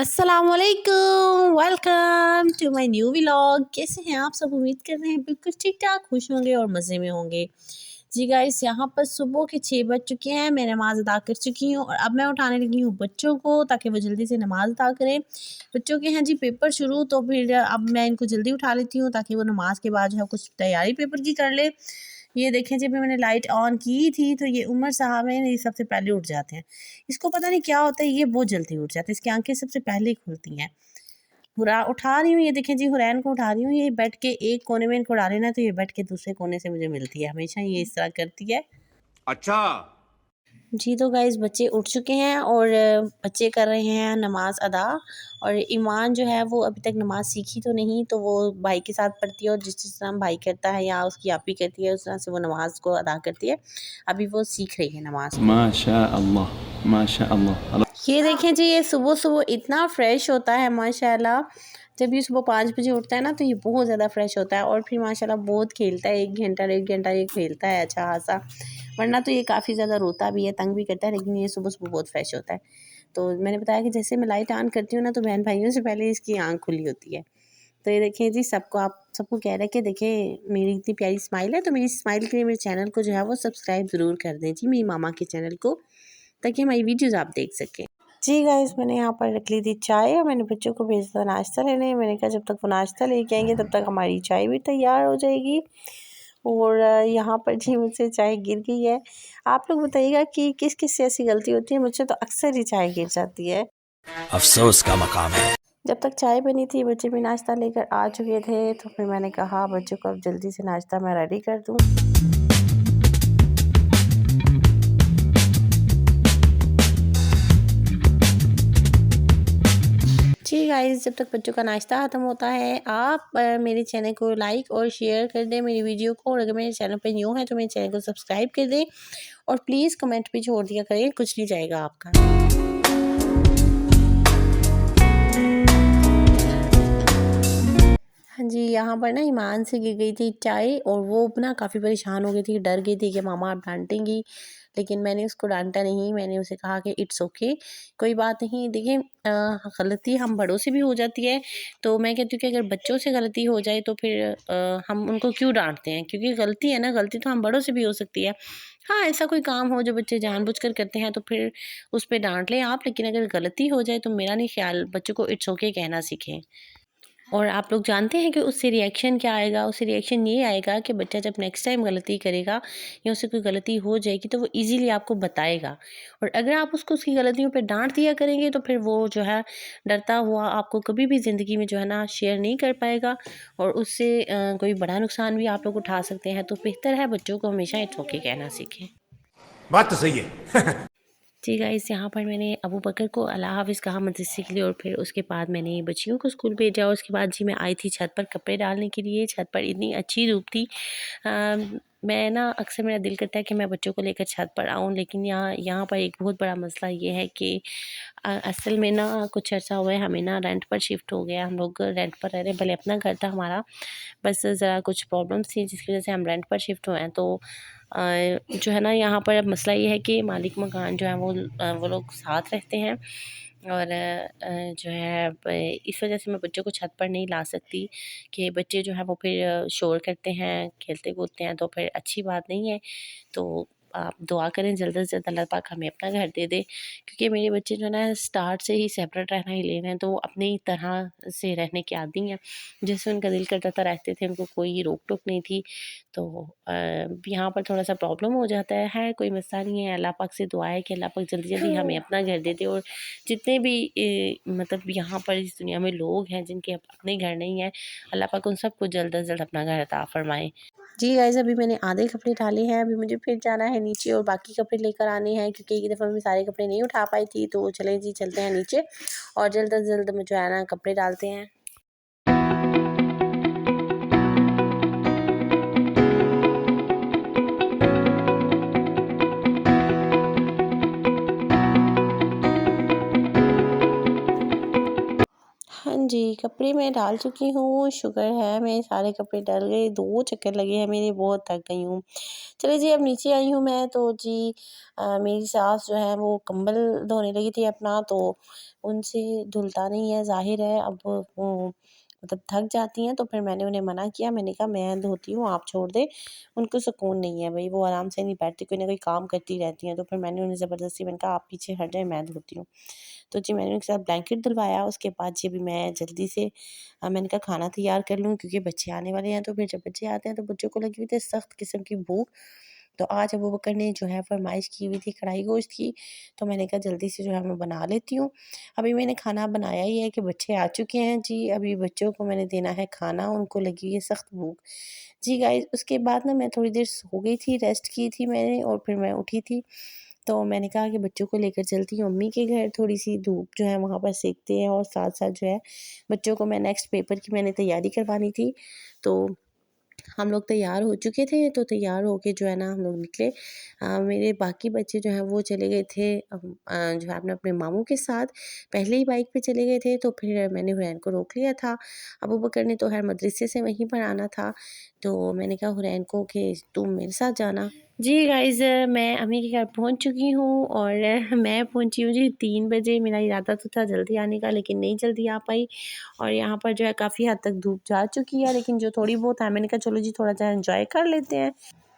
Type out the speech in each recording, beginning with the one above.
अस्सलामुअलैकुम, welcome to my new vlog. कैसे हैं आप सब? उम्मीद कर रहे हैं बिल्कुल ठीक ठाक, खुश होंगे और मज़े में होंगे। जी गाइस, यहाँ पर सुबह के 6 बज चुके हैं। मैं नमाज़ अदा कर चुकी हूँ और अब मैं उठाने लगी हूँ बच्चों को ताकि वो जल्दी से नमाज़ अदा करें। बच्चों के हैं जी पेपर शुरू, तो फिर अब मैं इनको जल्दी उठा लेती हूँ ताकि वो नमाज़ के बाद जो है कुछ तैयारी पेपर की कर ले। ये देखें, जब मैंने लाइट ऑन की थी तो ये उमर साहब हैं, ये सबसे पहले उठ जाते हैं। इसको पता नहीं क्या होता है, ये बहुत जल्दी उठ जाते हैं, इसकी आंखें सबसे पहले ही खुलती हैं। हुरा उठा रही हूँ, ये देखें जी, हुरैन को उठा रही हूँ। ये बेड के एक कोने में इनको डाले ना, तो ये बेड के दूसरे कोने से मुझे मिलती है, हमेशा ये इस तरह करती है। अच्छा। जी तो गाइस, बच्चे उठ चुके हैं और बच्चे कर रहे हैं नमाज अदा। और ईमान जो है वो अभी तक नमाज सीखी तो नहीं, तो वो भाई के साथ पढ़ती है और जिस तरह भाई करता है या उसकी आपी करती है उस तरह से वो नमाज को अदा करती है। अभी वो सीख रही है नमाज को। माशा अल्लाह, माशा अल्लाह। ये देखें जी, ये सुबह सुबह इतना फ्रेश होता है माशाल्लाह। जब ये सुबह 5 बजे उठता है ना, तो ये बहुत ज़्यादा फ्रेश होता है और फिर माशाल्लाह बहुत खेलता है। 1 घंटा 1.5 घंटा ये खेलता है अच्छा खासा। वरना तो ये काफ़ी ज़्यादा रोता भी है, तंग भी करता है, लेकिन ये सुबह सुबह बहुत फ्रेश होता है। तो मैंने बताया कि जैसे मैं लाइट ऑन करती हूँ ना, तो बहन भाइयों से पहले इसकी आँख खुली होती है। तो ये देखें जी, सबको कह रहा है कि देखें मेरी इतनी प्यारी स्माइल है, तो मेरी स्माइल के लिए मेरे चैनल को जो है वो सब्सक्राइब ज़रूर कर दें जी, मेरी मामा के चैनल को, ताकि हमारी वीडियोज़ आप देख सकें। जी गाइस, मैंने यहाँ पर रख ली थी चाय और मैंने बच्चों को भेजा था नाश्ता लेने। मैंने कहा जब तक वो नाश्ता लेके आएंगे तब तक हमारी चाय भी तैयार हो जाएगी। और यहाँ पर जी मुझसे चाय गिर गई है। आप लोग बताइएगा कि किस किस से ऐसी गलती होती है? मुझसे तो अक्सर ही चाय गिर जाती है। अफसोस का मकाम है। जब तक चाय बनी थी, बच्चे भी नाश्ता लेकर आ चुके थे, तो फिर मैंने कहा बच्चों को अब जल्दी से नाश्ता मैं रेडी कर दूँ। जी गाइस, जब तक बच्चों का नाश्ता ख़त्म होता है, आप मेरे चैनल को लाइक और शेयर कर दें मेरी वीडियो को। और अगर मेरे चैनल पे न्यू है तो मेरे चैनल को सब्सक्राइब कर दें और प्लीज़ कमेंट भी छोड़ दिया करें, कुछ नहीं जाएगा आपका। हाँ जी, यहाँ पर ना ईमान से गिर गई थी चाय और वो ना काफ़ी परेशान हो गई थी, डर गई थी कि मामा आप डांटेंगी। लेकिन मैंने उसको डांटा नहीं, मैंने उसे कहा कि इट्स ओके, कोई बात नहीं। देखिए, गलती हम बड़ों से भी हो जाती है, तो मैं कहती हूँ कि अगर बच्चों से गलती हो जाए तो फिर हम उनको क्यों डांटते हैं? क्योंकि गलती है ना, गलती तो हम बड़ों से भी हो सकती है। हाँ, ऐसा कोई काम हो जो बच्चे जानबूझकर करते हैं तो फिर उस पे डांट लें आप, लेकिन अगर गलती हो जाए तो मेरा नहीं ख्याल, बच्चों को इट्स ओके कहना सीखें। और आप लोग जानते हैं कि उससे रिएक्शन क्या आएगा? उससे रिएक्शन ये आएगा कि बच्चा जब नेक्स्ट टाइम गलती करेगा या उससे कोई गलती हो जाएगी तो वो ईज़िली आपको बताएगा। और अगर आप उसको उसकी गलतियों पे डाँट दिया करेंगे तो फिर वो जो है डरता हुआ आपको कभी भी ज़िंदगी में जो है ना शेयर नहीं कर पाएगा और उससे कोई बड़ा नुकसान भी आप लोग उठा सकते हैं। तो बेहतर है बच्चों को हमेशा इट्स ओके कहना सीखें। बात तो सही है। जी गाइस, यहाँ पर मैंने अबू बकर को अल्लाह हाफ़िज़ कहा मदरसे के लिए और फिर उसके बाद मैंने बच्चियों को स्कूल भेजा और उसके बाद जी मैं आई थी छत पर कपड़े डालने के लिए। छत पर इतनी अच्छी धूप थी। मैं ना अक्सर मेरा दिल करता है कि मैं बच्चों को लेकर छत पर आऊँ, लेकिन यहाँ यहाँ पर एक बहुत बड़ा मसला ये है कि असल में ना कुछ अर्सा हुआ है हमें ना रेंट पर शिफ्ट हो गया। हम लोग रेंट पर रह रहे हैं, भले अपना घर था हमारा, बस ज़रा कुछ प्रॉब्लम्स थी जिसकी वजह से हम रेंट पर शिफ्ट हुए हैं। तो जो है ना यहाँ पर अब मसला ये है कि मालिक मकान जो है वो लोग साथ रहते हैं और जो है इस वजह से मैं बच्चों को छत पर नहीं ला सकती कि बच्चे जो है वो फिर शोर करते हैं, खेलते कूदते हैं, तो फिर अच्छी बात नहीं है। तो आप दुआ करें जल्द से जल्द अल्लाह पाक हमें अपना घर दे दे, क्योंकि मेरे बच्चे जो है ना स्टार्ट से ही सेपरेट रहना ही ले रहे हैं, तो वो अपनी तरह से रहने के आदी हैं। जैसे उनका दिल करता था रहते थे, उनको कोई रोक टोक नहीं थी। तो यहाँ पर थोड़ा-सा प्रॉब्लम हो जाता है, कोई मसला नहीं है। अल्लाह पाक से दुआ है कि अल्लाह पाक जल्दी-जल्दी हमें अपना घर दे दे और जितने भी मतलब यहाँ पर इस दुनिया में लोग हैं जिनके अपने घर नहीं है, अल्लाह पाक उन सबको जल्द से जल्द अपना घर अता फरमाए। जी गाइस, अभी मैंने आधे कपड़े डाले हैं, अभी मुझे फिर जाना है नीचे और बाकी कपड़े लेकर आने हैं, क्योंकि एक दफ़ा मैं सारे कपड़े नहीं उठा पाई थी। तो चलें जी, चलते हैं नीचे और जल्द से जल्द में जो है ना कपड़े डालते हैं। हाँ जी, कपड़े मैं डाल चुकी हूँ, शुक्र है मेरे सारे कपड़े डल गए, 2 चक्कर लगे हैं मेरे, बहुत थक गई हूँ। चलिए जी, अब नीचे आई हूँ मैं तो जी मेरी सास जो है वो कंबल धोने लगी थी अपना, तो उनसे धुलता नहीं है, ज़ाहिर है। अब वो मतलब थक जाती हैं, तो फिर मैंने उन्हें मना किया, मैंने कहा मैं धोती हूँ, आप छोड़ दें, उनको सुकून नहीं है भई, वो आराम से नहीं बैठती, कोई ना कोई काम करती रहती हैं। तो फिर मैंने उन्हें ज़बरदस्ती मैंने कहा आप पीछे हट जाएँ, मैं धोती हूँ। तो जी मैंने उनके साथ ब्लैंकेट धुलवाया, उसके बाद जी अभी मैं जल्दी से मैंने कहा खाना तैयार कर लूँ क्योंकि बच्चे आने वाले हैं। तो फिर जब बच्चे आते हैं तो बच्चों को लगी हुई थी सख्त किस्म की भूख। तो आज अबू बकर ने जो है फ़रमाइश की हुई थी कढ़ाई गोश्त की, तो मैंने कहा जल्दी से जो है मैं बना लेती हूँ। अभी मैंने खाना बनाया ही है कि बच्चे आ चुके हैं जी, अभी बच्चों को मैंने देना है खाना, उनको लगी हुई है सख्त भूख। जी गाइस, उसके बाद ना मैं थोड़ी देर सो गई थी, रेस्ट की थी मैंने और फिर मैं उठी थी। तो मैंने कहा कि बच्चों को लेकर चलती हूँ अम्मी के घर, थोड़ी-सी धूप जो है वहाँ पर सेकते हैं और साथ-साथ जो है बच्चों को मैं नेक्स्ट पेपर की मैंने तैयारी करवानी थी। तो हम लोग तैयार हो चुके थे, तो तैयार होके जो है ना हम लोग निकले। मेरे बाकी बच्चे जो हैं वो चले गए थे जो है अपने मामू के साथ, पहले ही बाइक पे चले गए थे, तो फिर मैंने हुरैन को रोक लिया था। अबू बकर ने तो खैर मदरसे से वहीं पर आना था, तो मैंने कहा हुरैन को कि तुम मेरे साथ जाना। जी गाइज़, मैं अम्मी के घर पहुँच चुकी हूँ और मैं पहुँची हूँ जी 3 बजे। मेरा इरादा तो था जल्दी आने का, लेकिन नहीं जल्दी आ पाई और यहाँ पर जो है काफ़ी हद तक धूप जा चुकी है, लेकिन जो थोड़ी बहुत है मैंने कहा चलो जी थोड़ा-सा एन्जॉय कर लेते हैं।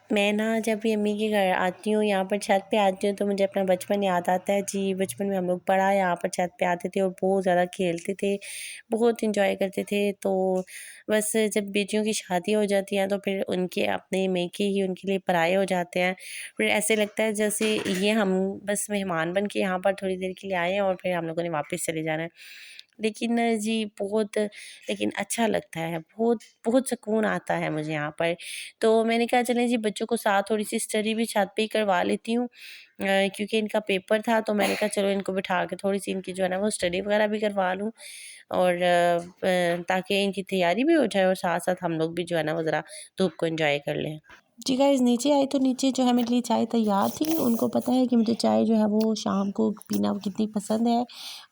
मैं ना जब भी अम्मी के घर आती हूँ, यहाँ पर छत पे आती हूँ, तो मुझे अपना बचपन याद आता है जी। बचपन में हम लोग बड़ा यहाँ पर छत पे आते थे और बहुत ज़्यादा खेलते थे, बहुत एंजॉय करते थे। तो बस जब बेटियों की शादी हो जाती है तो फिर उनके अपने मेके ही उनके लिए पराए हो जाते हैं। फिर ऐसे लगता है जैसे ये हम बस मेहमान बन के यहाँ पर थोड़ी देर के लिए आए हैं और फिर हम लोगों ने वापस चले जाना है। लेकिन जी बहुत लेकिन अच्छा लगता है, बहुत बहुत सुकून आता है मुझे यहाँ पर। तो मैंने कहा चलें जी बच्चों को साथ थोड़ी-सी स्टडी भी छत पे ही करवा लेती हूँ क्योंकि इनका पेपर था, तो मैंने कहा चलो इनको बिठा के थोड़ी-सी इनकी जो है ना वो स्टडी वगैरह भी करवा लूँ और ताकि इनकी तैयारी भी हो जाए और साथ-साथ हम लोग भी जो है ना वो ज़रा धूप को एन्जॉय कर लें। जी गाइस, नीचे आई तो नीचे जो है मेरे लिए चाय तैयार थी। उनको पता है कि मुझे चाय जो है वो शाम को पीना कितनी पसंद है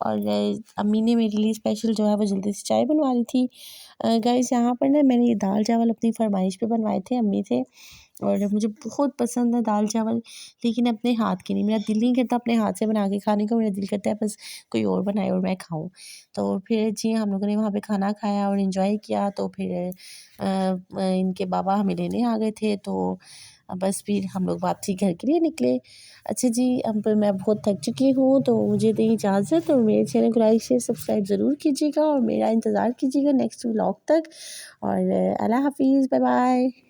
और अम्मी ने मेरे लिए स्पेशल जो है वो जल्दी से चाय बनवा ली थी। गाइस, यहाँ पर ना मैंने ये दाल चावल अपनी फ़रमाइश पे बनवाए थे अम्मी से और मुझे बहुत पसंद है दाल चावल, लेकिन अपने हाथ की नहीं। मेरा दिल नहीं करता अपने हाथ से बना के खाने को, मेरा दिल करता है बस कोई और बनाए और मैं खाऊँ। तो फिर जी हम लोगों ने वहाँ पे खाना खाया और एन्जॉय किया। तो फिर इनके बाबा हमें लेने आ गए थे, तो बस फिर हम लोग वापसी घर के लिए निकले। अच्छा जी, अब मैं बहुत थक चुकी हूँ, तो मुझे दें इजाज़त और मेरे चैनल को लाइक, शेयर, सब्सक्राइब ज़रूर कीजिएगा और मेरा इंतज़ार कीजिएगा नेक्स्ट व्लॉग तक और अल्लाह हाफ़िज़, बाय बाय।